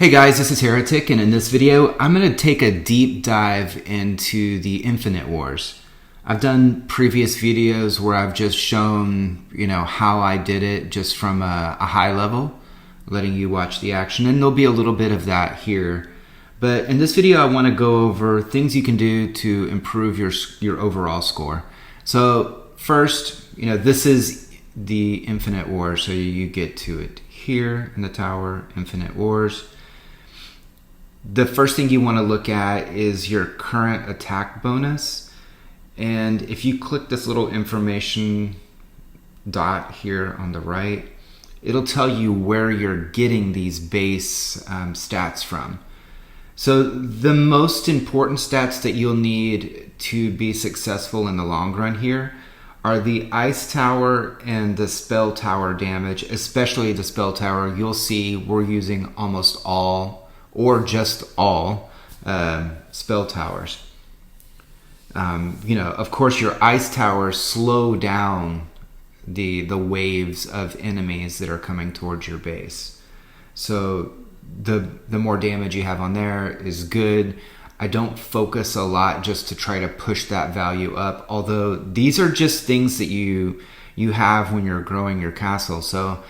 Hey guys, this is Heretic, and in this video, I'm going to take a deep dive into the Infinite Wars. I've done previous videos where I've just shown, how I did it just from a high level, letting you watch the action, and there'll be a little bit of that here. But in this video, I want to go over things you can do to improve your overall score. So first, this is the Infinite Wars, so you get to it here in the tower, Infinite Wars. The first thing you want to look at is your current attack bonus. And if you click this little information dot here on the right, it'll tell you where you're getting these base stats from. So the most important stats that you'll need to be successful in the long run here are the Ice Tower and the Spell Tower damage, especially the Spell Tower. You'll see we're using almost all or just all spell towers. Of course, your ice towers slow down the waves of enemies that are coming towards your base. So the more damage you have on there is good. I don't focus a lot just to try to push that value up, although these are just things that you have when you're growing your castle. So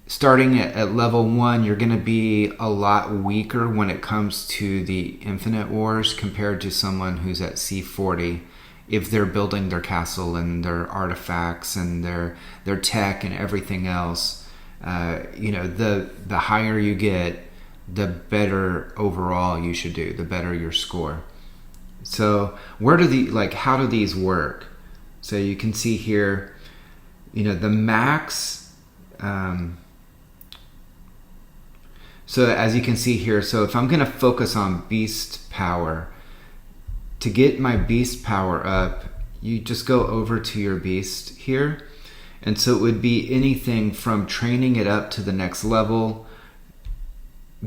starting at level 1, you're going to be a lot weaker when it comes to the Infinite Wars compared to someone who's at C40 if they're building their castle and their artifacts and their tech and everything else. The higher you get, the better overall you should do, the better your score. So how do these work? So you can see here, the max. So as you can see here, so if I'm going to focus on beast power, to get my beast power up, you just go over to your beast here. And so it would be anything from training it up to the next level,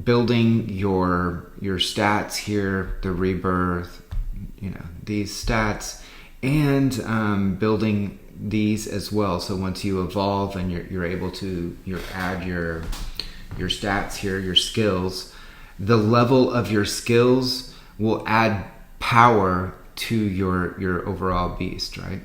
building your stats here, the rebirth, these stats, and building these as well. So once you evolve and you're able to add your stats here, your skills, the level of your skills will add power to your overall beast, right?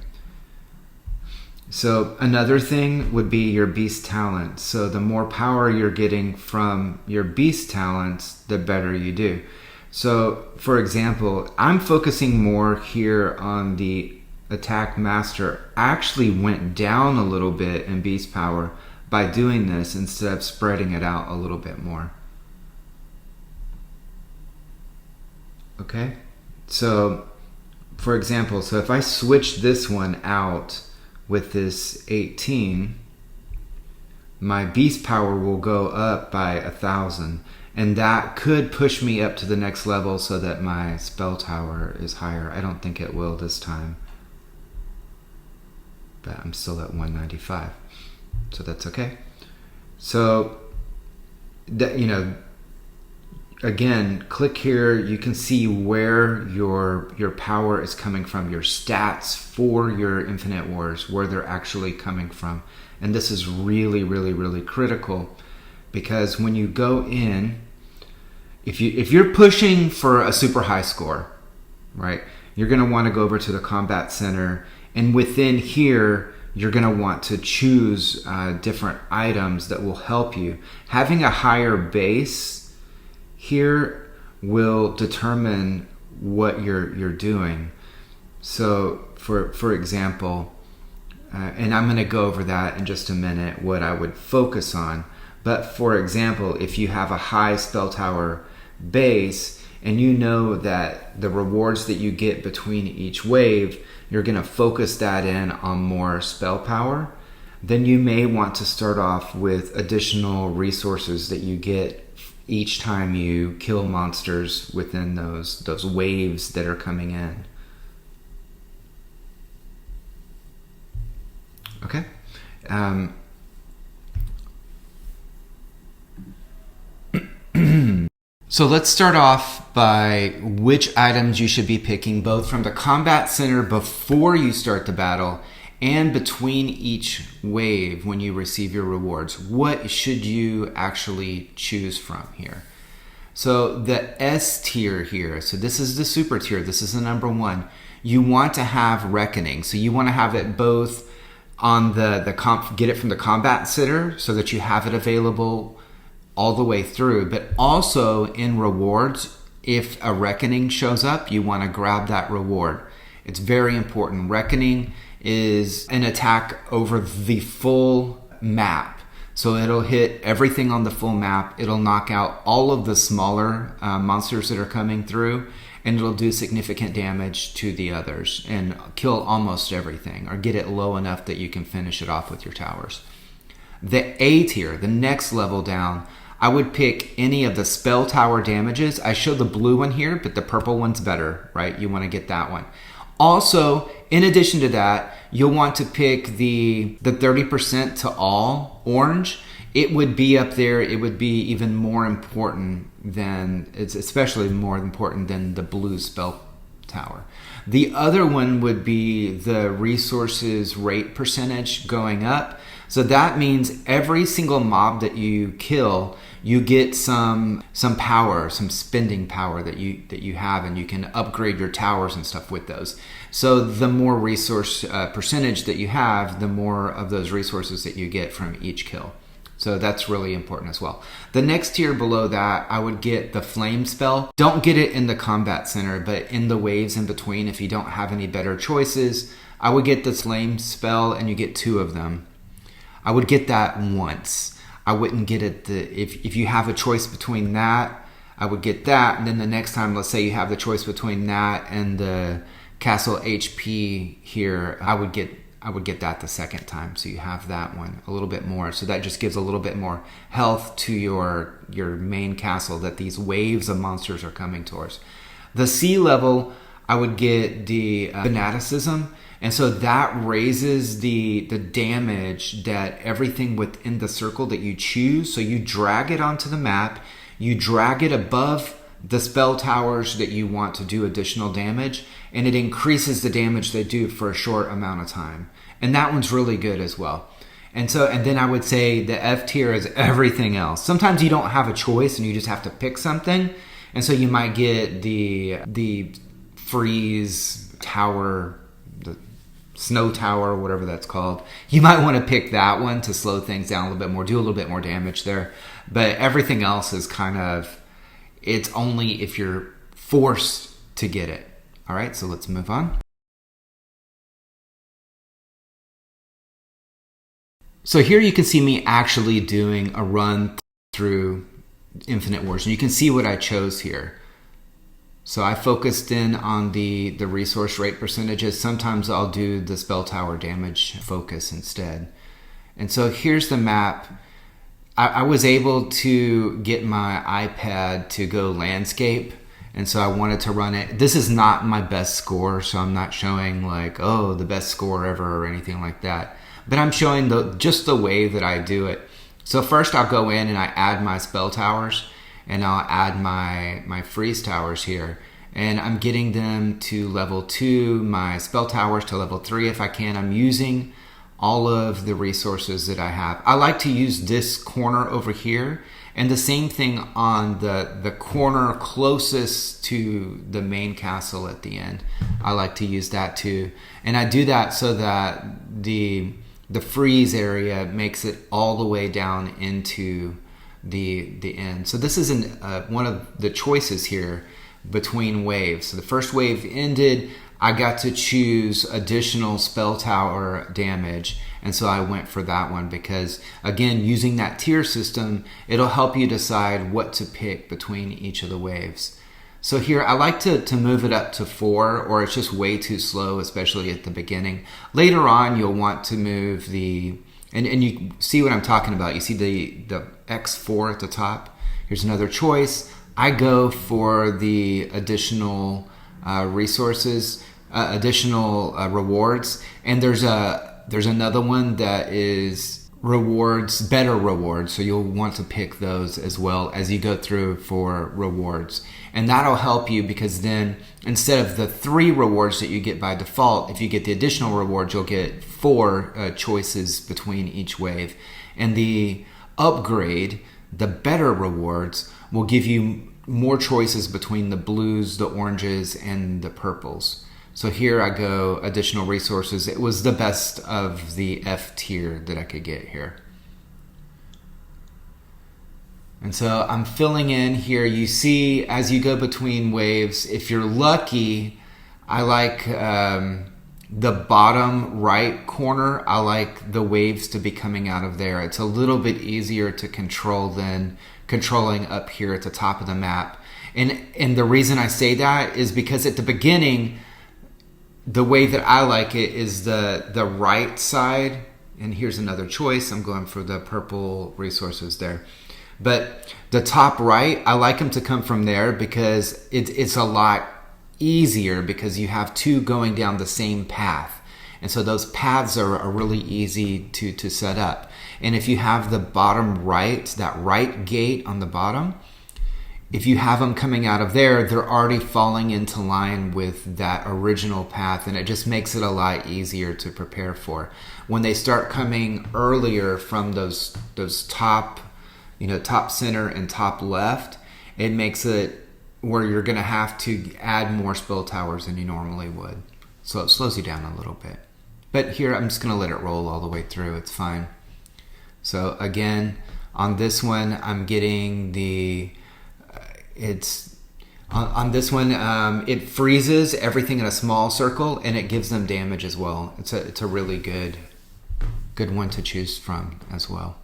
So another thing would be your beast talent. So the more power you're getting from your beast talents, the better you do. So for example, I'm focusing more here on the attack master. I actually went down a little bit in beast power by doing this instead of spreading it out a little bit more. Okay, so for example, if I switch this one out with this 18, my beast power will go up by 1,000, and that could push me up to the next level so that my spell tower is higher. I don't think it will this time, but I'm still at 195. So that's okay. So, again, click here. You can see where your power is coming from, your stats for your Infinite Wars, where they're actually coming from. And this is really, really, really critical, because when you go in, if you're pushing for a super high score, right, you're going to want to go over to the Combat Center, and within here, you're going to want to choose different items that will help you. Having a higher base here will determine what you're doing. So for example, and I'm going to go over that in just a minute, what I would focus on. But for example, if you have a high spell tower base and you know that the rewards that you get between each wave, you're going to focus that in on more spell power, then you may want to start off with additional resources that you get each time you kill monsters within those waves that are coming in. Okay. So let's start off by which items you should be picking, both from the Combat Center before you start the battle and between each wave when you receive your rewards. What should you actually choose from here? So the S tier here, so this is the super tier, this is the number one. You want to have Reckoning. So you want to have it both on get it from the combat center so that you have it available all the way through, but also in rewards, if a Reckoning shows up, you want to grab that reward. It's very important. Reckoning is an attack over the full map. So it'll hit everything on the full map. It'll knock out all of the smaller monsters that are coming through, and it'll do significant damage to the others and kill almost everything, or get it low enough that you can finish it off with your towers. The A tier, the next level down, I would pick any of the spell tower damages. I show the blue one here, but the purple one's better, right? You want to get that one. Also, in addition to that, you'll want to pick the 30% to all orange. It would be up there. It would be even more important it's especially more important than the blue spell tower. The other one would be the resources rate percentage going up. So that means every single mob that you kill, you get some power, some spending power that you have, and you can upgrade your towers and stuff with those. So the more resource percentage that you have, the more of those resources that you get from each kill. So that's really important as well. The next tier below that, I would get the flame spell. Don't get it in the combat center, but in the waves in between, if you don't have any better choices, I would get the flame spell, and you get 2 of them. I would get that once. I wouldn't get it if you have a choice between that, I would get that, and then the next time, let's say you have the choice between that and the castle HP here, I would get that the second time, so you have that one a little bit more. So that just gives a little bit more health to your main castle that these waves of monsters are coming towards. The C level, I would get the fanaticism, and so that raises the damage that everything within the circle that you choose. So you drag it onto the map, you drag it above the spell towers that you want to do additional damage, and it increases the damage they do for a short amount of time. And that one's really good as well. And then I would say the F tier is everything else. Sometimes you don't have a choice and you just have to pick something. And so you might get the freeze tower, the snow tower, whatever that's called. You might want to pick that one to slow things down a little bit more, do a little bit more damage there. But everything else is kind of, it's only if you're forced to get it. All right, so let's move on. So here you can see me actually doing a run through Infinite Wars, and you can see what I chose here. So I focused in on the resource rate percentages. Sometimes I'll do the spell tower damage focus instead. And so here's the map. I was able to get my iPad to go landscape, and so I wanted to run it. This is not my best score, so I'm not showing like, oh, the best score ever or anything like that. But I'm showing just the way that I do it. So first I'll go in and I add my spell towers, and I'll add my freeze towers here. And I'm getting them to level 2, my spell towers to level 3 if I can. I'm using all of the resources that I have. I like to use this corner over here, and the same thing on the corner closest to the main castle at the end. I like to use that too. And I do that so that the freeze area makes it all the way down into the end. So this is one of the choices here between waves. So the first wave ended, I got to choose additional spell tower damage, and so I went for that one because, again, using that tier system, it'll help you decide what to pick between each of the waves. So here, I like to move it up to 4, or it's just way too slow, especially at the beginning. Later on, you'll want to move and you see what I'm talking about. You see the X4 at the top. Here's another choice. I go for the additional resources, additional rewards, and there's another one that is better rewards, so you'll want to pick those as well as you go through for rewards. And that'll help you because then instead of the 3 rewards that you get by default, if you get the additional rewards, you'll get 4 choices between each wave. And the upgrade, the better rewards, will give you more choices between the blues, the oranges, and the purples. So here I go, additional resources. It was the best of the F tier that I could get here. And so I'm filling in here. You see, as you go between waves, if you're lucky, I like the bottom right corner. I like the waves to be coming out of there. It's a little bit easier to control than controlling up here at the top of the map. And the reason I say that is because at the beginning, the way that I like it is the right side. And here's another choice. I'm going for the purple resources there. But the top right, I like them to come from there because it's a lot easier because you have two going down the same path. And so those paths are really easy to set up. And if you have the bottom right, that right gate on the bottom, if you have them coming out of there, they're already falling into line with that original path, and it just makes it a lot easier to prepare for. When they start coming earlier from those top, top center and top left, it makes it where you're going to have to add more spell towers than you normally would. So it slows you down a little bit. But here, I'm just going to let it roll all the way through. It's fine. So again, on this one, I'm getting on this one, it freezes everything in a small circle, and it gives them damage as well. It's a really good one to choose from as well.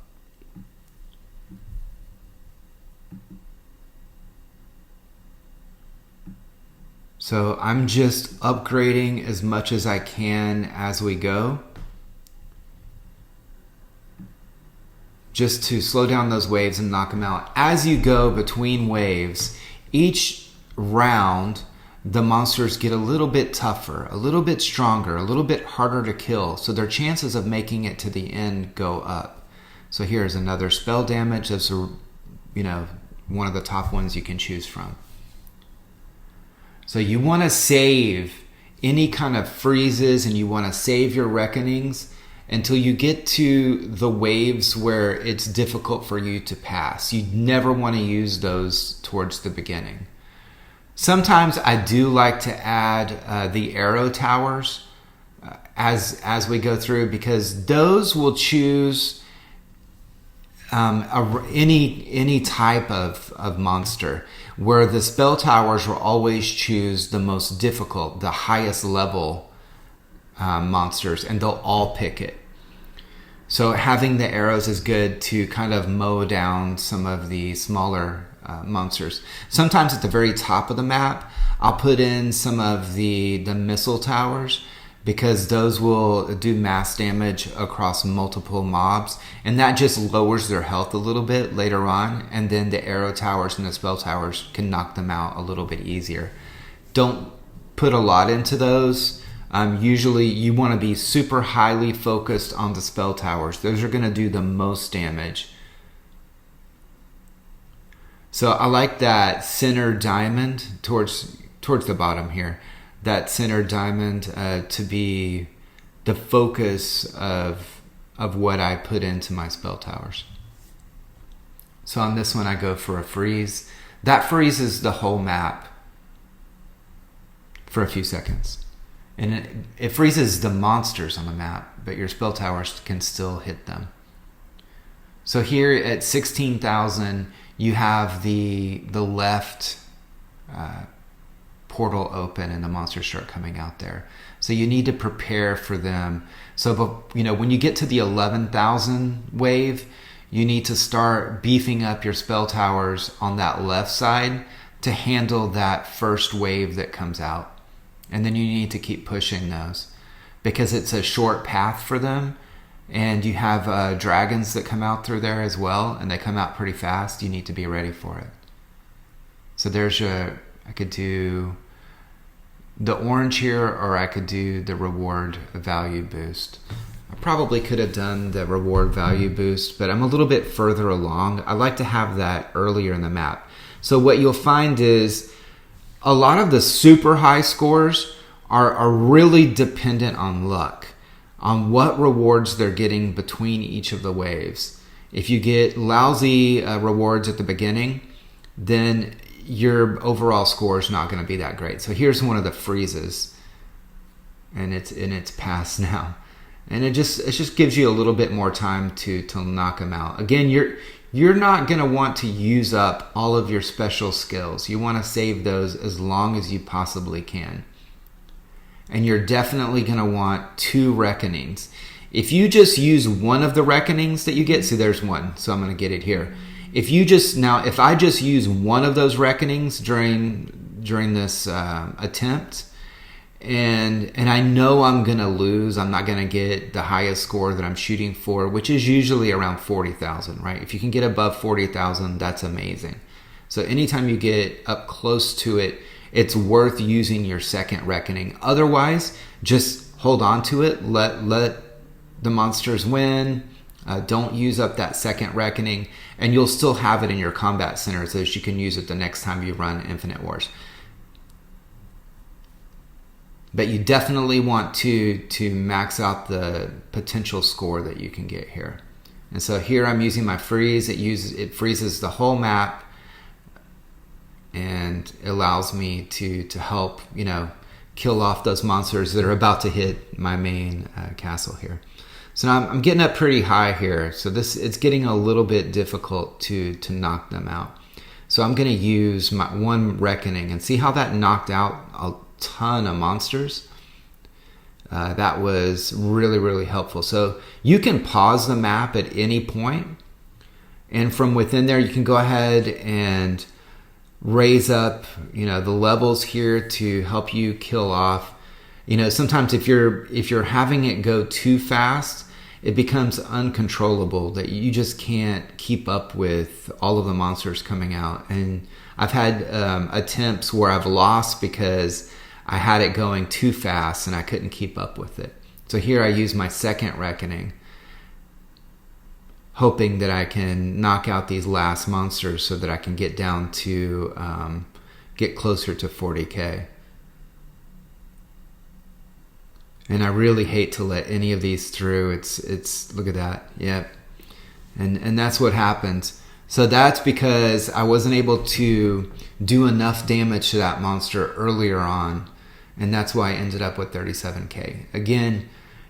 So I'm just upgrading as much as I can as we go, just to slow down those waves and knock them out. As you go between waves, each round, the monsters get a little bit tougher, a little bit stronger, a little bit harder to kill. So their chances of making it to the end go up. So here's another spell damage. That's one of the top ones you can choose from. So you want to save any kind of freezes, and you want to save your reckonings until you get to the waves where it's difficult for you to pass. You never want to use those towards the beginning. Sometimes I do like to add the arrow towers as we go through, because those will choose any type of monster, where the spell towers will always choose the most difficult, the highest level monsters, and they'll all pick it. So having the arrows is good to kind of mow down some of the smaller monsters. Sometimes at the very top of the map, I'll put in some of the missile towers, because those will do mass damage across multiple mobs, and that just lowers their health a little bit later on, and then the arrow towers and the spell towers can knock them out a little bit easier. Don't put a lot into those. Usually you want to be super highly focused on the spell towers. Those are going to do the most damage. So I like that center diamond towards the bottom here. That center diamond to be the focus of what I put into my spell towers. So on this one, I go for a freeze. That freezes the whole map for a few seconds. And it freezes the monsters on the map, but your spell towers can still hit them. So here at 16,000, you have the left portal open, and the monsters start coming out there. So you need to prepare for them. So, when you get to the 11,000 wave, you need to start beefing up your spell towers on that left side to handle that first wave that comes out. And then you need to keep pushing those, because it's a short path for them, and you have dragons that come out through there as well, and they come out pretty fast. You need to be ready for it. So I could do the orange here, or I could do the reward value boost. I probably could have done the reward value boost, but I'm a little bit further along. I like to have that earlier in the map. So what you'll find is a lot of the super high scores are really dependent on luck, on what rewards they're getting between each of the waves. If you get lousy rewards at the beginning, then your overall score is not going to be that great. So here's one of the freezes, and it's passed now, and it just gives you a little bit more time to knock them out. Again, you're not going to want to use up all of your special skills. You want to save those as long as you possibly can. And you're definitely going to want 2 reckonings. If you just use one of the reckonings that you get, see there's one, so I'm going to get it here. If I just use one of those reckonings during this attempt, and I know I'm going to lose, I'm not going to get the highest score that I'm shooting for, which is usually around 40,000, right? If you can get above 40,000, that's amazing. So anytime you get up close to it, it's worth using your second reckoning. Otherwise, just hold on to it. Let the monsters win. Don't use up that second reckoning, and you'll still have it in your combat center so that you can use it the next time you run Infinite Wars. But you definitely want to max out the potential score that you can get here. And so here I'm using my freeze. It freezes the whole map and allows me to help, kill off those monsters that are about to hit my main castle here. So now I'm getting up pretty high here. So it's getting a little bit difficult to knock them out. So I'm going to use my one reckoning and see how that knocked out a ton of monsters. That was really, really helpful. So you can pause the map at any point, and from within there you can go ahead and raise up the levels here to help you kill off. Sometimes if you're having it go too fast, it becomes uncontrollable, that you just can't keep up with all of the monsters coming out. And I've had attempts where I've lost because I had it going too fast and I couldn't keep up with it. So here I use my second reckoning, hoping that I can knock out these last monsters so that I can get down to get closer to 40k. And I really hate to let any of these through. It's look at that. Yep. And that's what happens. So that's because I wasn't able to do enough damage to that monster earlier on. And that's why I ended up with 37k. Again,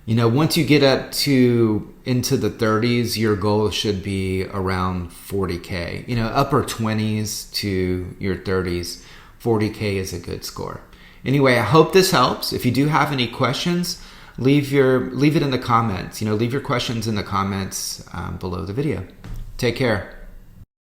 once you get up into the 30s, your goal should be around 40k. Upper 20s to your 30s, 40k is a good score. Anyway, I hope this helps. If you do have any questions, leave it in the comments. Leave your questions in the comments below the video. Take care.